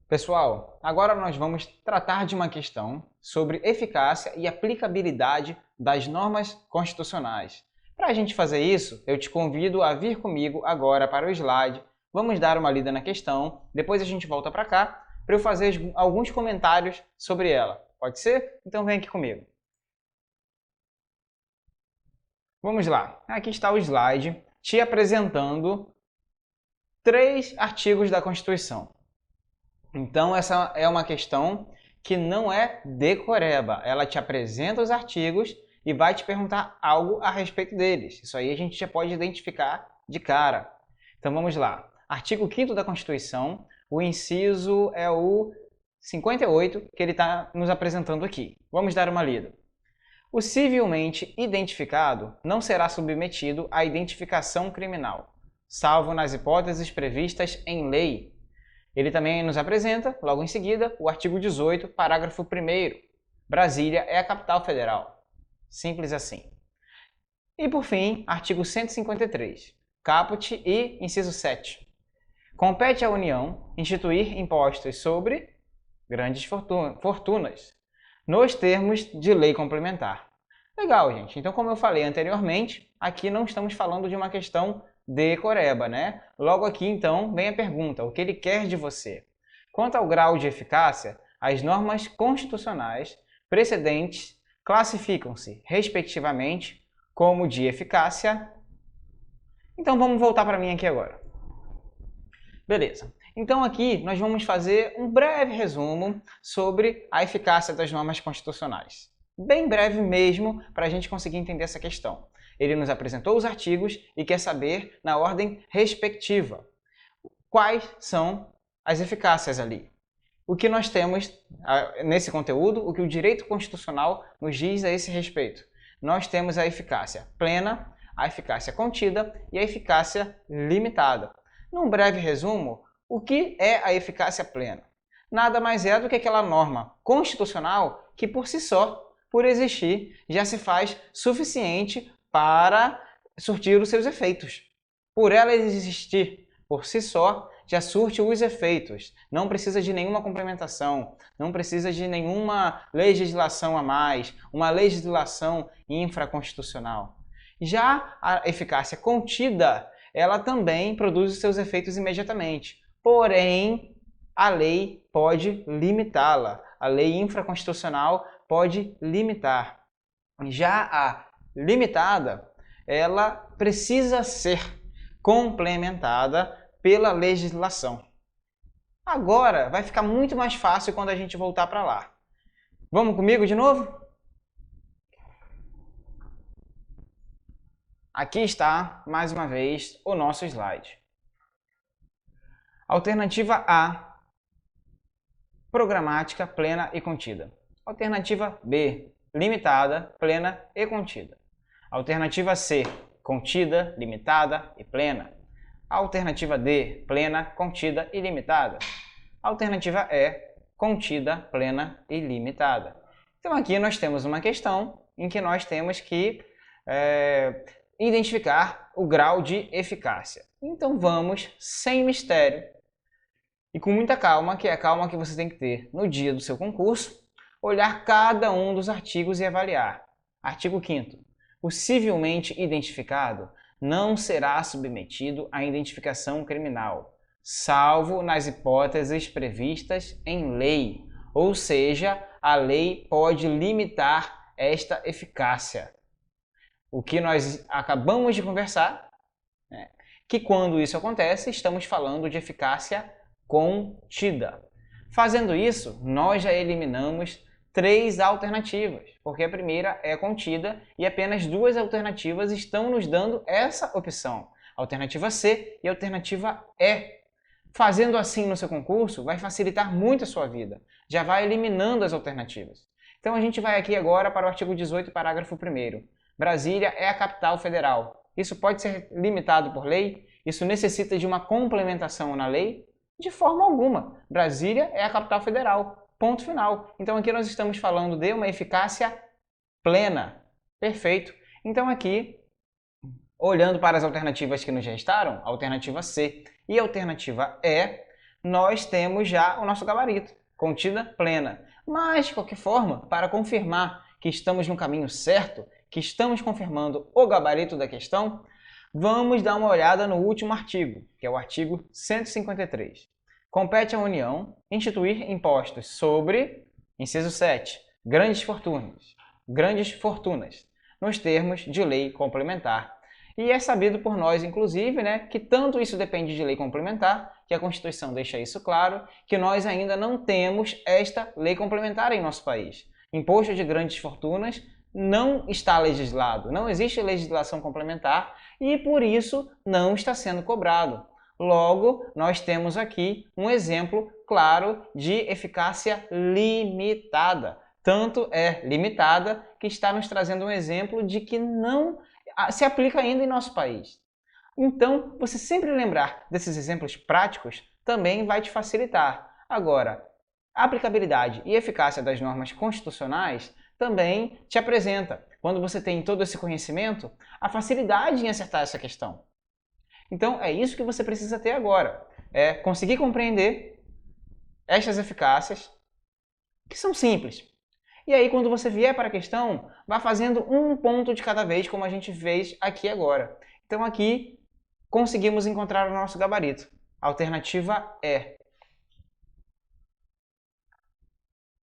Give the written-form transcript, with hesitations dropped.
Pessoal, agora nós vamos tratar de uma questão sobre eficácia e aplicabilidade das normas constitucionais. Para a gente fazer isso, eu te convido a vir comigo agora para o slide. Vamos dar uma lida na questão, depois a gente volta para cá para eu fazer alguns comentários sobre ela. Pode ser? Então vem aqui comigo. Vamos lá, aqui está o slide te apresentando 3 artigos da Constituição. Então essa é uma questão que não é decoreba, ela te apresenta os artigos e vai te perguntar algo a respeito deles. Isso aí a gente já pode identificar de cara. Então vamos lá. Artigo 5º da Constituição, o inciso é o 58, que ele está nos apresentando aqui. Vamos dar uma lida. O civilmente identificado não será submetido à identificação criminal, salvo nas hipóteses previstas em lei. Ele também nos apresenta, logo em seguida, o artigo 18, parágrafo 1º. Brasília é a capital federal. Simples assim. E por fim, artigo 153, caput e inciso 7. Compete à União instituir impostos sobre grandes fortunas, nos termos de lei complementar. Legal, gente. Então, como eu falei anteriormente, aqui não estamos falando de uma questão decoreba, né? Logo aqui, então, vem a pergunta, o que ele quer de você? Quanto ao grau de eficácia, as normas constitucionais precedentes classificam-se, respectivamente, como de eficácia. Então, vamos voltar para mim aqui agora. Beleza. Então, aqui nós vamos fazer um breve resumo sobre a eficácia das normas constitucionais. Bem breve mesmo, para a gente conseguir entender essa questão. Ele nos apresentou os artigos e quer saber na ordem respectiva quais são as eficácias ali. O que nós temos nesse conteúdo, o que o direito constitucional nos diz a esse respeito. Nós temos a eficácia plena, a eficácia contida e a eficácia limitada. Num breve resumo, o que é a eficácia plena? Nada mais é do que aquela norma constitucional que por si só, por existir, já se faz suficiente para surtir os seus efeitos. Por ela existir por si só, já surte os efeitos. Não precisa de nenhuma complementação, não precisa de nenhuma legislação a mais, uma legislação infraconstitucional. Já a eficácia contida, ela também produz os seus efeitos imediatamente. Porém, a lei pode limitá-la. A lei infraconstitucional pode limitar. Já a limitada, ela precisa ser complementada pela legislação. Agora vai ficar muito mais fácil quando a gente voltar para lá. Vamos comigo de novo? Aqui está, mais uma vez, o nosso slide. Alternativa A, programática, plena e contida. Alternativa B, limitada, plena e contida. Alternativa C, contida, limitada e plena. Alternativa D, plena, contida e limitada. Alternativa E, contida, plena e limitada. Então aqui nós temos uma questão em que nós temos que identificar o grau de eficácia. Então vamos, sem mistério e com muita calma, que é a calma que você tem que ter no dia do seu concurso, olhar cada um dos artigos e avaliar. Artigo 5º. O civilmente identificado não será submetido à identificação criminal, salvo nas hipóteses previstas em lei. Ou seja, a lei pode limitar esta eficácia. O que nós acabamos de conversar, que quando isso acontece, estamos falando de eficácia contida. Fazendo isso, nós já eliminamos 3 alternativas, porque a primeira é contida e apenas 2 alternativas estão nos dando essa opção, alternativa C e alternativa E. Fazendo assim no seu concurso, vai facilitar muito a sua vida, já vai eliminando as alternativas. Então a gente vai aqui agora para o artigo 18, parágrafo 1º. Brasília é a capital federal. Isso pode ser limitado por lei? Isso necessita de uma complementação na lei? De forma alguma. Brasília é a capital federal. Ponto final. Então aqui nós estamos falando de uma eficácia plena. Perfeito. Então aqui, olhando para as alternativas que nos restaram, alternativa C e alternativa E, nós temos já o nosso gabarito, contida plena. Mas, de qualquer forma, para confirmar que estamos no caminho certo, que estamos confirmando o gabarito da questão, vamos dar uma olhada no último artigo, que é o artigo 153. Compete à União instituir impostos sobre, inciso 7, grandes fortunas, nos termos de lei complementar. E é sabido por nós, inclusive, que tanto isso depende de lei complementar, que a Constituição deixa isso claro, que nós ainda não temos esta lei complementar em nosso país. Imposto de grandes fortunas não está legislado, não existe legislação complementar e, por isso, não está sendo cobrado. Logo, nós temos aqui um exemplo claro de eficácia limitada. Tanto é limitada que está nos trazendo um exemplo de que não se aplica ainda em nosso país. Então, você sempre lembrar desses exemplos práticos também vai te facilitar. Agora, a aplicabilidade e eficácia das normas constitucionais também te apresenta, quando você tem todo esse conhecimento, a facilidade em acertar essa questão. Então, é isso que você precisa ter agora. É conseguir compreender estas eficácias, que são simples. E aí, quando você vier para a questão, vá fazendo um ponto de cada vez, como a gente fez aqui agora. Então, aqui, conseguimos encontrar o nosso gabarito. A alternativa é